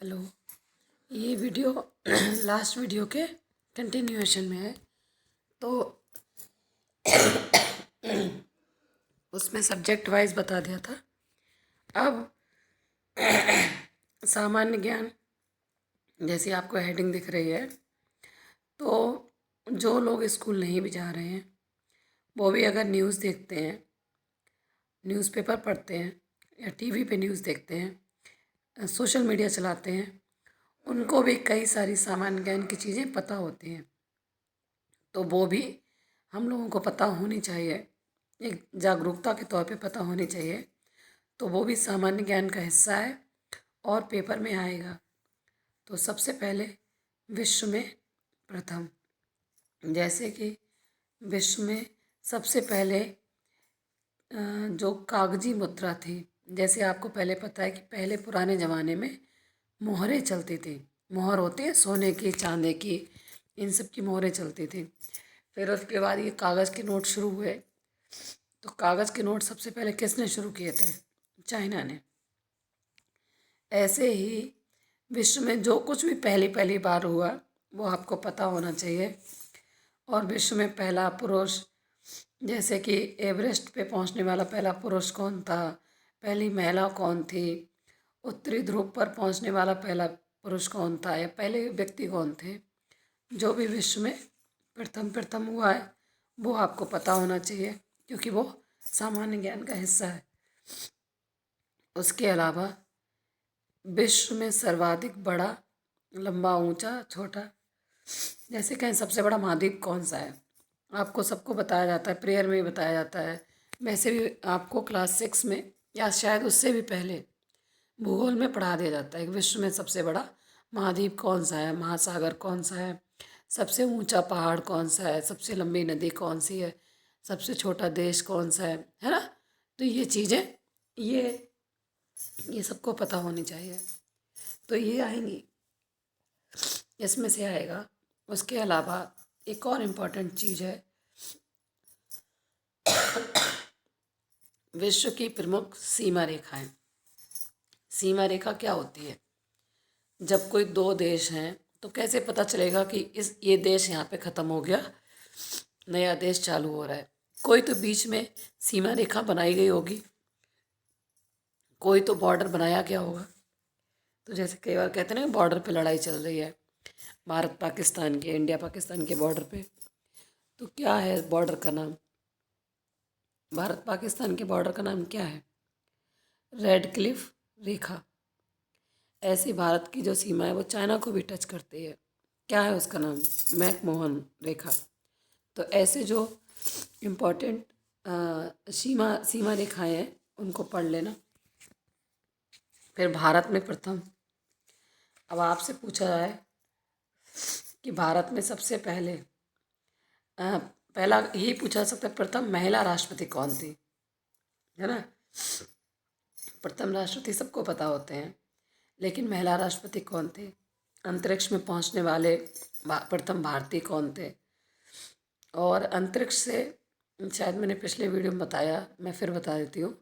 Hello. ये video last video के continuation में है। तो उसमें सब्जेक्ट वाइज बता दिया था। अब सामान्य ज्ञान, जैसे आपको हेडिंग दिख रही है, तो जो लोग स्कूल नहीं भी जा रहे हैं वो भी अगर न्यूज़ देखते हैं, न्यूज़पेपर पढ़ते हैं या टीवी पे न्यूज़ देखते हैं, सोशल मीडिया चलाते हैं, उनको भी कई सारी सामान्य ज्ञान की चीज़ें पता होती हैं। तो वो भी हम लोगों को पता होनी चाहिए, एक जागरूकता के तौर पे पता होनी चाहिए। तो वो भी सामान्य ज्ञान का हिस्सा है और पेपर में आएगा। तो सबसे पहले विश्व में प्रथम, जैसे कि विश्व में सबसे पहले जो कागजी मुद्रा थी, जैसे आपको पहले पता है कि पहले पुराने ज़माने में मोहरें चलती थी। मोहर होते हैं सोने की, चांदी की, इन सब की मोहरें चलती थी। फिर उसके बाद ये कागज़ के नोट शुरू हुए। तो कागज़ के नोट सबसे पहले किसने शुरू किए थे? चाइना ने। ऐसे ही विश्व में जो कुछ भी पहली पहली बार हुआ वो आपको पता होना चाहिए। और विश्व में पहला पुरुष, जैसे कि एवरेस्ट पे पहुंचने वाला पहला पुरुष कौन था, पहली महिला कौन थी, उत्तरी ध्रुव पर पहुंचने वाला पहला पुरुष कौन था, या पहले व्यक्ति कौन थे, जो भी विश्व में प्रथम प्रथम हुआ है वो आपको पता होना चाहिए, क्योंकि वो सामान्य ज्ञान का हिस्सा है। उसके अलावा विश्व में सर्वाधिक बड़ा, लंबा, ऊंचा, छोटा, जैसे कहें सबसे बड़ा महाद्वीप कौन सा है, आपको सबको बताया जाता है, प्रेयर में भी बताया जाता है। वैसे भी आपको क्लास 6 में या शायद उससे भी पहले भूगोल में पढ़ा दिया जाता है कि विश्व में सबसे बड़ा महाद्वीप कौन सा है, महासागर कौन सा है, सबसे ऊंचा पहाड़ कौन सा है, सबसे लंबी नदी कौन सी है, सबसे छोटा देश कौन सा है ना। तो ये चीज़ें, ये सबको पता होनी चाहिए। तो ये आएंगी, इसमें से आएगा। उसके अलावा एक और इम्पॉर्टेंट चीज़ है, विश्व की प्रमुख सीमा रेखाएं। सीमा रेखा क्या होती है? जब कोई दो देश हैं तो कैसे पता चलेगा कि ये देश यहाँ पे ख़त्म हो गया, नया देश चालू हो रहा है? कोई तो बीच में सीमा रेखा बनाई गई होगी, कोई तो बॉर्डर बनाया गया होगा। तो जैसे कई बार कहते हैं ना बॉर्डर पे लड़ाई चल रही है, भारत पाकिस्तान के, इंडिया पाकिस्तान के बॉर्डर पे। तो क्या है बॉर्डर का नाम? भारत पाकिस्तान के बॉर्डर का नाम क्या है? रेड क्लिफ रेखा। ऐसी भारत की जो सीमा है वो चाइना को भी टच करती है। क्या है उसका नाम? मैकमोहन रेखा। तो ऐसे जो इम्पोर्टेंट सीमा रेखाएं हैं उनको पढ़ लेना। फिर भारत में प्रथम, अब आपसे पूछा जाए कि भारत में सबसे पहले पहला यही पूछा जा सकता है, प्रथम महिला राष्ट्रपति कौन थी, है ना। प्रथम राष्ट्रपति सबको पता होते हैं, लेकिन महिला राष्ट्रपति कौन थे? अंतरिक्ष में पहुंचने वाले प्रथम भारतीय कौन थे? और अंतरिक्ष से, शायद मैंने पिछले वीडियो में बताया, मैं फिर बता देती हूँ,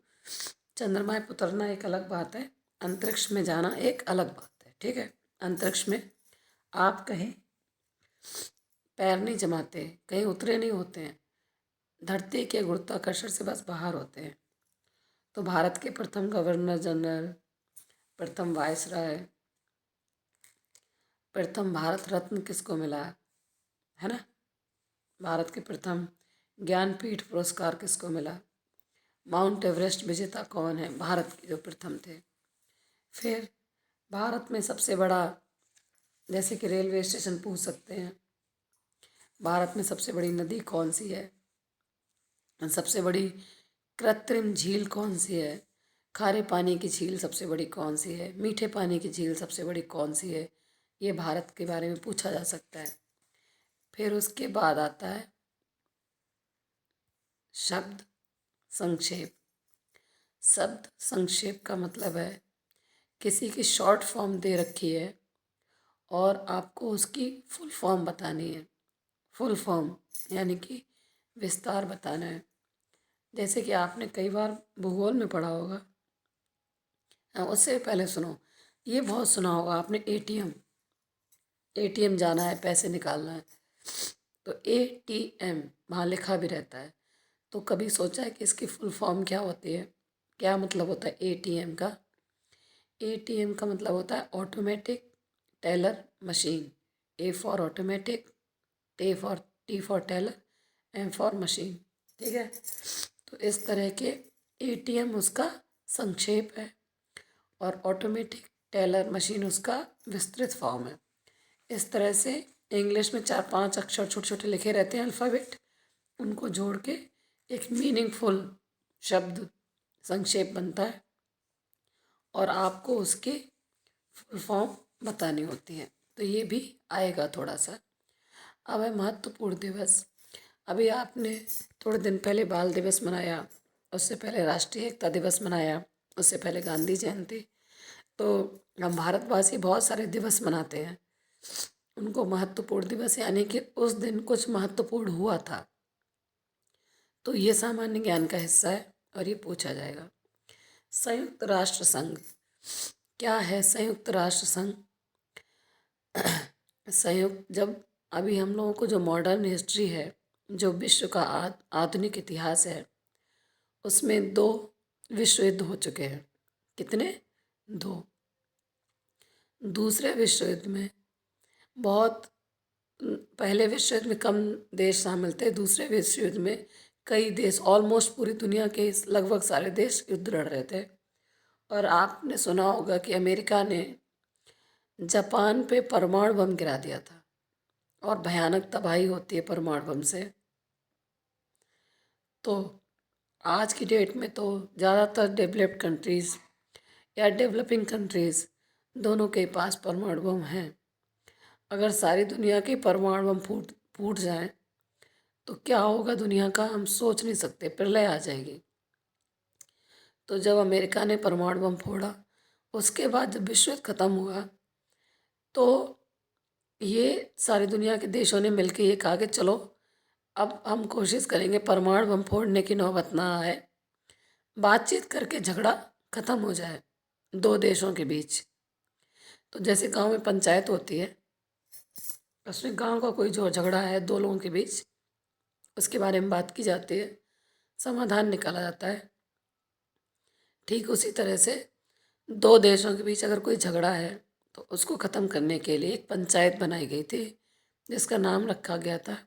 चंद्रमा पर उतरना एक अलग बात है, अंतरिक्ष में जाना एक अलग बात है, ठीक है। अंतरिक्ष में आप कहीं पैर नहीं जमाते, कहीं उतरे नहीं होते हैं, धरती के गुरुत्वाकर्षण से बस बाहर होते हैं। तो भारत के प्रथम गवर्नर जनरल, प्रथम वायसराय, प्रथम भारत रत्न किसको मिला, है ना। भारत के प्रथम ज्ञानपीठ पुरस्कार किसको मिला? माउंट एवरेस्ट विजेता कौन है? भारत के जो प्रथम थे। फिर भारत में सबसे बड़ा, जैसे कि रेलवे स्टेशन पूछ सकते हैं, भारत में सबसे बड़ी नदी कौन सी है, सबसे बड़ी कृत्रिम झील कौन सी है, खारे पानी की झील सबसे बड़ी कौन सी है, मीठे पानी की झील सबसे बड़ी कौन सी है, ये भारत के बारे में पूछा जा सकता है। फिर उसके बाद आता है शब्द संक्षेप। शब्द संक्षेप का मतलब है किसी की शॉर्ट फॉर्म दे रखी है और आपको उसकी फुल फॉर्म बतानी है। फुल फॉर्म यानी कि विस्तार बताना है। जैसे कि आपने कई बार भूगोल में पढ़ा होगा, उससे पहले सुनो, ये बहुत सुना होगा आपने, एटीएम। एटीएम जाना है, पैसे निकालना है, तो एटीएम वहाँ लिखा भी रहता है। तो कभी सोचा है कि इसकी फुल फॉर्म क्या होती है, क्या मतलब होता है एटीएम का? एटीएम का मतलब होता है automatic teller machine. A for automatic, T for teller, M for machine. ठीक है, तो इस तरह के एटीएम उसका संक्षेप है और ऑटोमेटिक टेलर मशीन उसका विस्तृत फॉर्म है। इस तरह से इंग्लिश में 4-5 अक्षर छोटे छोटे लिखे रहते हैं, अल्फ़ाबेट, उनको जोड़ के एक मीनिंगफुल शब्द संक्षेप बनता है और आपको उसकी फुल फॉर्म बतानी होती है। तो ये भी आएगा थोड़ा सा। अब है महत्वपूर्ण दिवस। अभी आपने थोड़े दिन पहले बाल दिवस मनाया, उससे पहले राष्ट्रीय एकता दिवस मनाया, उससे पहले गांधी जयंती। तो हम भारतवासी बहुत सारे दिवस मनाते हैं, उनको महत्वपूर्ण दिवस यानी कि उस दिन कुछ महत्वपूर्ण हुआ था। तो ये सामान्य ज्ञान का हिस्सा है और ये पूछा जाएगा। संयुक्त राष्ट्र संघ क्या है? संयुक्त राष्ट्र संघ, संयुक्त, जब अभी हम लोगों को जो मॉडर्न हिस्ट्री है, जो विश्व का आधुनिक इतिहास है, उसमें 2 विश्व युद्ध हो चुके हैं। कितने? 2। दूसरे विश्व युद्ध में बहुत, पहले विश्व युद्ध में कम देश शामिल थे, दूसरे विश्व युद्ध में कई देश, ऑलमोस्ट पूरी दुनिया के लगभग सारे देश युद्ध लड़ रहे थे। और आपने सुना होगा कि अमेरिका ने जापान पे परमाणु बम गिरा दिया था और भयानक तबाही होती है परमाणु बम से। तो आज की डेट में तो ज़्यादातर डेवलप्ड कंट्रीज़ या डेवलपिंग कंट्रीज़ दोनों के पास परमाणु बम हैं। अगर सारी दुनिया के परमाणु बम फूट फूट जाएं तो क्या होगा दुनिया का, हम सोच नहीं सकते, प्रलय आ जाएगी। तो जब अमेरिका ने परमाणु बम फोड़ा, उसके बाद जब विश्व युद्ध खत्म हुआ, तो ये सारी दुनिया के देशों ने मिलकर ये कहा कि चलो अब हम कोशिश करेंगे परमाणु बम फोड़ने की नौबत ना आए, बातचीत करके झगड़ा खत्म हो जाए 2 देशों के बीच। तो जैसे गांव में पंचायत होती है, उसमें गांव का कोई जो झगड़ा है 2 लोगों के बीच, उसके बारे में बात की जाती है, समाधान निकाला जाता है। ठीक उसी तरह से 2 देशों के बीच अगर कोई झगड़ा है तो उसको ख़त्म करने के लिए एक पंचायत बनाई गई थी, जिसका नाम रखा गया था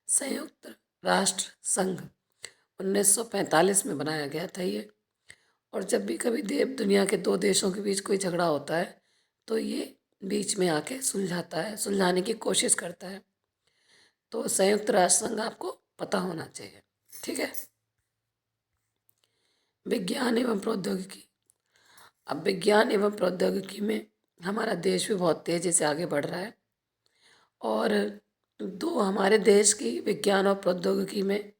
संयुक्त राष्ट्र संघ। 1945 में बनाया गया था ये। और जब भी कभी देव दुनिया के 2 देशों के बीच कोई झगड़ा होता है तो ये बीच में आके सुलझाता है, सुलझाने की कोशिश करता है। तो संयुक्त राष्ट्र संघ आपको पता होना चाहिए। ठीक है। विज्ञान एवं प्रौद्योगिकी। अब विज्ञान एवं प्रौद्योगिकी में हमारा देश भी बहुत तेज़ी से आगे बढ़ रहा है और 2 हमारे देश की विज्ञान और प्रौद्योगिकी में,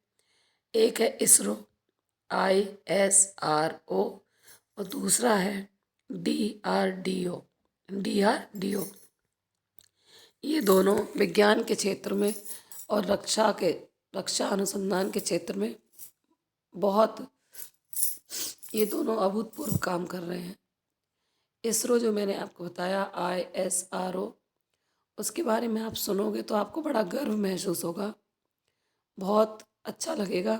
एक है इसरो, ISRO, और दूसरा है DRDO। ये दोनों विज्ञान के क्षेत्र में और रक्षा अनुसंधान के क्षेत्र में बहुत, ये दोनों अभूतपूर्व काम कर रहे हैं। इसरो जो मैंने आपको बताया, ISRO, उसके बारे में आप सुनोगे तो आपको बड़ा गर्व महसूस होगा, बहुत अच्छा लगेगा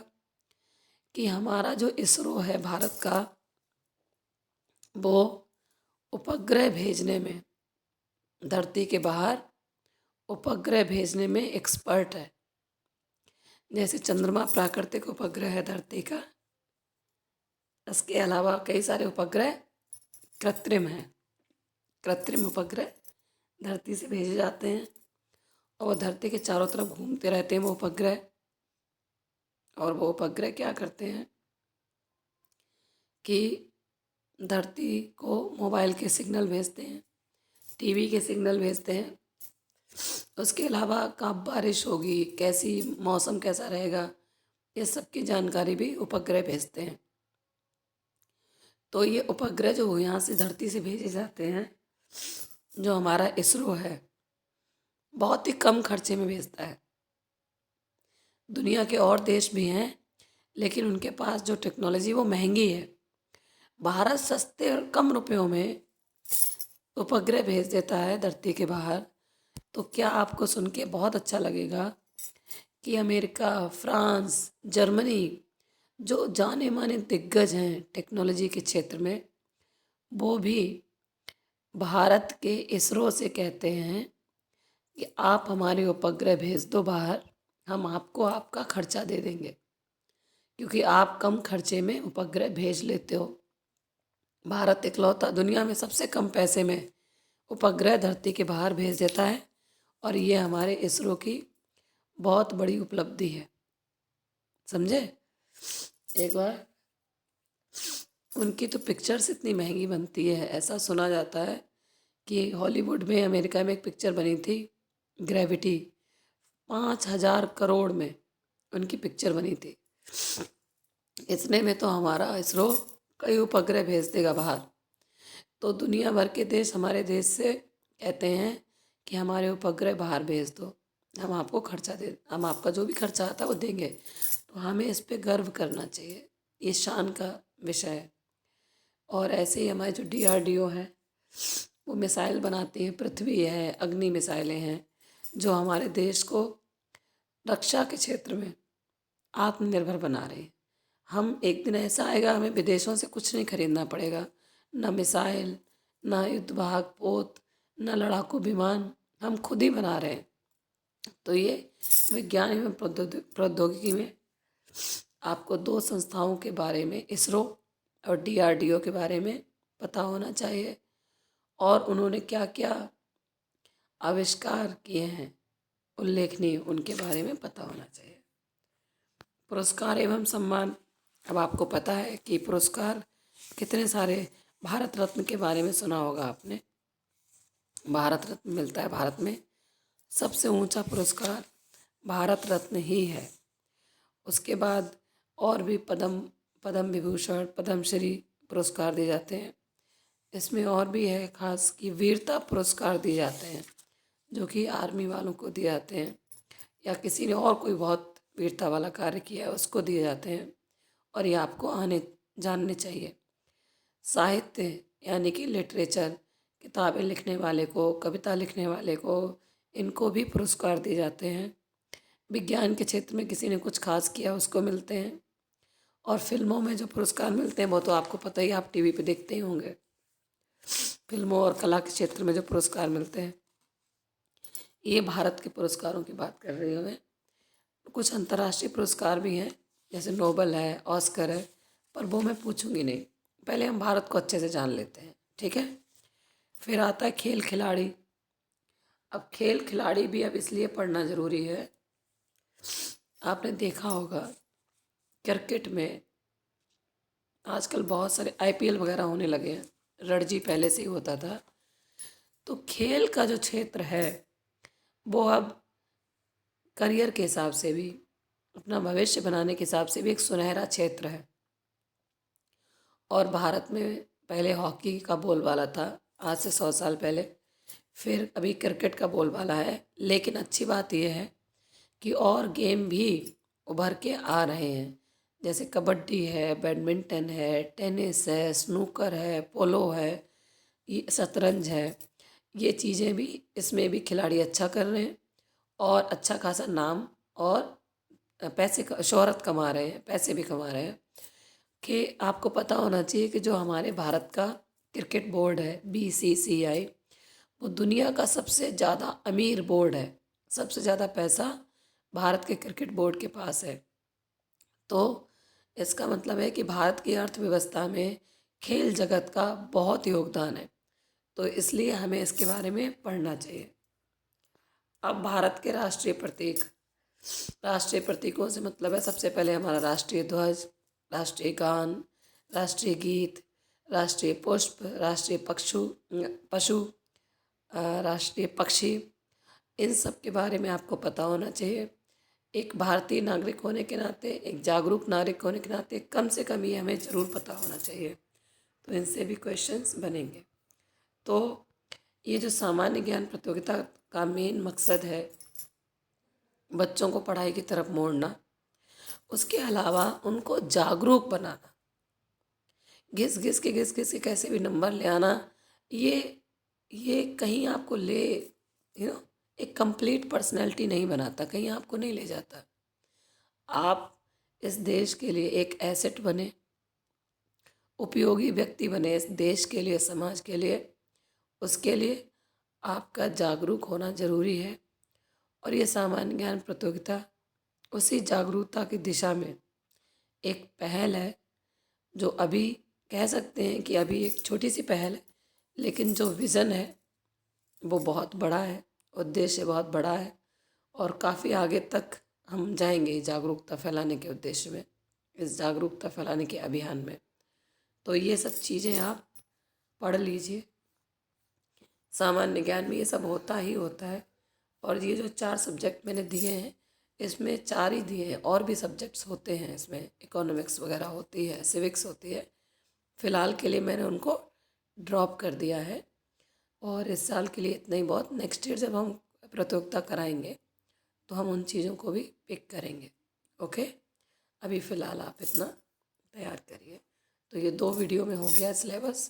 कि हमारा जो इसरो है भारत का, वो उपग्रह भेजने में, धरती के बाहर उपग्रह भेजने में एक्सपर्ट है। जैसे चंद्रमा प्राकृतिक उपग्रह है धरती का, इसके अलावा कई सारे उपग्रह कृत्रिम हैं। कृत्रिम उपग्रह धरती से भेजे जाते हैं और वो धरती के चारों तरफ घूमते रहते हैं वो उपग्रह। और वो उपग्रह क्या करते हैं कि धरती को मोबाइल के सिग्नल भेजते हैं, टीवी के सिग्नल भेजते हैं। उसके अलावा कब बारिश होगी, कैसी मौसम कैसा रहेगा, ये सब की जानकारी भी उपग्रह भेजते हैं। तो ये उपग्रह जो यहाँ से धरती से भेजे जाते हैं, जो हमारा इसरो है, बहुत ही कम खर्चे में भेजता है। दुनिया के और देश भी हैं लेकिन उनके पास जो टेक्नोलॉजी वो महंगी है। भारत सस्ते और कम रुपयों में उपग्रह भेज देता है धरती के बाहर, तो क्या आपको सुन के बहुत अच्छा लगेगा कि अमेरिका, फ्रांस, जर्मनी, जो जाने माने दिग्गज हैं टेक्नोलॉजी के क्षेत्र में, वो भी भारत के इसरो से कहते हैं कि आप हमारे उपग्रह भेज दो बाहर, हम आपको आपका खर्चा दे देंगे, क्योंकि आप कम खर्चे में उपग्रह भेज लेते हो। भारत इकलौता दुनिया में सबसे कम पैसे में उपग्रह धरती के बाहर भेज देता है, और ये हमारे इसरो की बहुत बड़ी उपलब्धि है। समझे? एक बार उनकी तो पिक्चर्स इतनी महंगी बनती है, ऐसा सुना जाता है कि हॉलीवुड में, अमेरिका में एक पिक्चर बनी थी ग्रेविटी, 5,000 करोड़ में उनकी पिक्चर बनी थी। इतने में तो हमारा इसरो कई उपग्रह भेज देगा बाहर। तो दुनिया भर के देश हमारे देश से कहते हैं कि हमारे उपग्रह बाहर भेज दो, हम आपको खर्चा दे, हम आपका जो भी खर्चा आता है वो देंगे। तो हमें इस पे गर्व करना चाहिए, ये शान का विषय है। और ऐसे ही हमारे जो DRDO है, वो मिसाइल बनाती हैं, पृथ्वी है, अग्नि मिसाइलें हैं, जो हमारे देश को रक्षा के क्षेत्र में आत्मनिर्भर बना रही है। हम एक दिन ऐसा आएगा, हमें विदेशों से कुछ नहीं खरीदना पड़ेगा, ना मिसाइल, ना युद्ध वाहक पोत, ना लड़ाकू विमान, हम खुद ही बना रहे हैं। तो ये विज्ञान एवं प्रौद्योगिकी में आपको दो संस्थाओं के बारे में, इसरो और DRDO के बारे में पता होना चाहिए, और उन्होंने क्या क्या आविष्कार किए हैं उल्लेखनीय, उनके बारे में पता होना चाहिए। पुरस्कार एवं सम्मान, अब आपको पता है कि पुरस्कार कितने सारे, भारत रत्न के बारे में सुना होगा आपने। भारत रत्न मिलता है भारत में, सबसे ऊंचा पुरस्कार भारत रत्न ही है। उसके बाद और भी पद्म विभूषण, पद्मश्री पुरस्कार दिए जाते हैं। इसमें और भी है खास कि वीरता पुरस्कार दिए जाते हैं, जो कि आर्मी वालों को दिए जाते हैं, या किसी ने और कोई बहुत वीरता वाला कार्य किया है उसको दिए जाते हैं, और ये आपको आने जानने चाहिए। साहित्य यानी कि लिटरेचर, किताबें लिखने वाले को, कविता लिखने वाले को, इनको भी पुरस्कार दिए जाते हैं। विज्ञान के क्षेत्र में किसी ने कुछ खास किया उसको मिलते हैं। और फिल्मों में जो पुरस्कार मिलते हैं वो तो आपको पता ही, आप टीवी पे देखते ही होंगे। फिल्मों और कला के क्षेत्र में जो पुरस्कार मिलते हैं, ये भारत के पुरस्कारों की बात कर रही हूँ मैं। कुछ अंतर्राष्ट्रीय पुरस्कार भी हैं, जैसे नोबल है, ऑस्कर है, पर वो मैं पूछूंगी नहीं। पहले हम भारत को अच्छे से जान लेते हैं, ठीक है? फिर आता है खेल खिलाड़ी। अब खेल खिलाड़ी भी अब इसलिए पढ़ना ज़रूरी है, आपने देखा होगा क्रिकेट में आजकल बहुत सारे IPL वगैरह होने लगे हैं, रणजी पहले से ही होता था। तो खेल का जो क्षेत्र है वो अब करियर के हिसाब से भी, अपना भविष्य बनाने के हिसाब से भी एक सुनहरा क्षेत्र है। और भारत में पहले हॉकी का बोलबाला था, आज से 100 साल पहले, फिर अभी क्रिकेट का बोलबाला है। लेकिन अच्छी बात यह है कि और गेम भी उभर के आ रहे हैं, जैसे कबड्डी है, बैडमिंटन है, टेनिस है, स्नूकर है, पोलो है, ये शतरंज है। ये चीज़ें भी, इसमें भी खिलाड़ी अच्छा कर रहे हैं और अच्छा खासा नाम और शोहरत कमा रहे हैं, पैसे भी कमा रहे हैं। कि आपको पता होना चाहिए कि जो हमारे भारत का क्रिकेट बोर्ड है, BCCI, वो दुनिया का सबसे ज़्यादा अमीर बोर्ड है। सबसे ज़्यादा पैसा भारत के क्रिकेट बोर्ड के पास है। तो इसका मतलब है कि भारत की अर्थव्यवस्था में खेल जगत का बहुत योगदान है। तो इसलिए हमें इसके बारे में पढ़ना चाहिए। अब भारत के राष्ट्रीय प्रतीक, राष्ट्रीय प्रतीकों से मतलब है सबसे पहले हमारा राष्ट्रीय ध्वज, राष्ट्रीय गान, राष्ट्रीय गीत, राष्ट्रीय पुष्प, राष्ट्रीय पशु, राष्ट्रीय पक्षी, इन सब के बारे में आपको पता होना चाहिए। एक भारतीय नागरिक होने के नाते, एक जागरूक नागरिक होने के नाते कम से कम ये हमें ज़रूर पता होना चाहिए। तो इनसे भी क्वेश्चंस बनेंगे। तो ये जो सामान्य ज्ञान प्रतियोगिता का मेन मकसद है बच्चों को पढ़ाई की तरफ मोड़ना, उसके अलावा उनको जागरूक बनाना। घिस घिस के कैसे भी नंबर ले आना, ये ये कहीं आपको ले एक कंप्लीट पर्सनैलिटी नहीं बनाता, कहीं आपको नहीं ले जाता। आप इस देश के लिए एक एसेट बने, उपयोगी व्यक्ति बने इस देश के लिए, समाज के लिए। उसके लिए आपका जागरूक होना ज़रूरी है। और ये सामान्य ज्ञान प्रतियोगिता उसी जागरूकता की दिशा में एक पहल है, जो अभी कह सकते हैं कि अभी एक छोटी सी पहल है, लेकिन जो विज़न है वो बहुत बड़ा है, उद्देश्य बहुत बड़ा है और काफ़ी आगे तक हम जाएंगे जागरूकता फैलाने के उद्देश्य में, इस जागरूकता फैलाने के अभियान में। तो ये सब चीज़ें आप पढ़ लीजिए। सामान्य ज्ञान में ये सब होता ही होता है। और ये जो 4 सब्जेक्ट मैंने दिए हैं, इसमें 4 ही दिए हैं, और भी सब्जेक्ट्स होते हैं इसमें, इकोनॉमिक्स वगैरह होती है, सिविक्स होती है। फ़िलहाल के लिए मैंने उनको ड्रॉप कर दिया है और इस साल के लिए इतना ही बहुत। नेक्स्ट ईयर जब हम प्रतियोगिता कराएंगे तो हम उन चीज़ों को भी पिक करेंगे। ओके, अभी फ़िलहाल आप इतना तैयार करिए। तो ये 2 वीडियो में हो गया सिलेबस।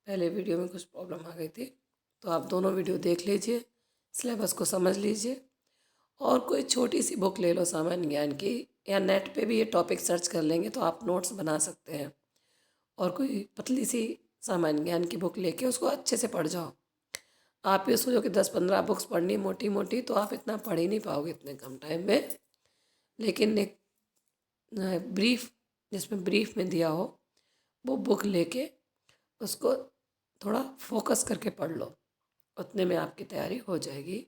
पहले वीडियो में कुछ प्रॉब्लम आ गई थी, तो आप दोनों वीडियो देख लीजिए, सिलेबस को समझ लीजिए। और कोई छोटी सी बुक ले लो सामान्य ज्ञान की, या नेट पे भी ये टॉपिक सर्च कर लेंगे तो आप नोट्स बना सकते हैं। और कोई पतली सी सामान्य ज्ञान की बुक लेके उसको अच्छे से पढ़ जाओ। आप ये सोचो कि 10-15 बुक्स पढ़नी मोटी मोटी, तो आप इतना पढ़ ही नहीं पाओगे इतने कम टाइम में। लेकिन एक ब्रीफ, जिसमें ब्रीफ में दिया हो, वो बुक लेके उसको थोड़ा फोकस करके पढ़ लो, उतने में आपकी तैयारी हो जाएगी।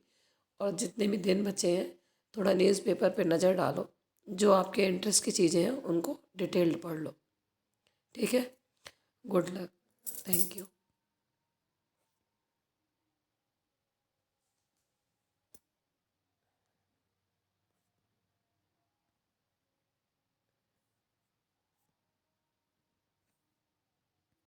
और जितने भी दिन बचे हैं, थोड़ा न्यूज़पेपर पे नज़र डालो, जो आपके इंटरेस्ट की चीज़ें हैं उनको डिटेल्ड पढ़ लो। ठीक है, गुड लक, थैंक यू।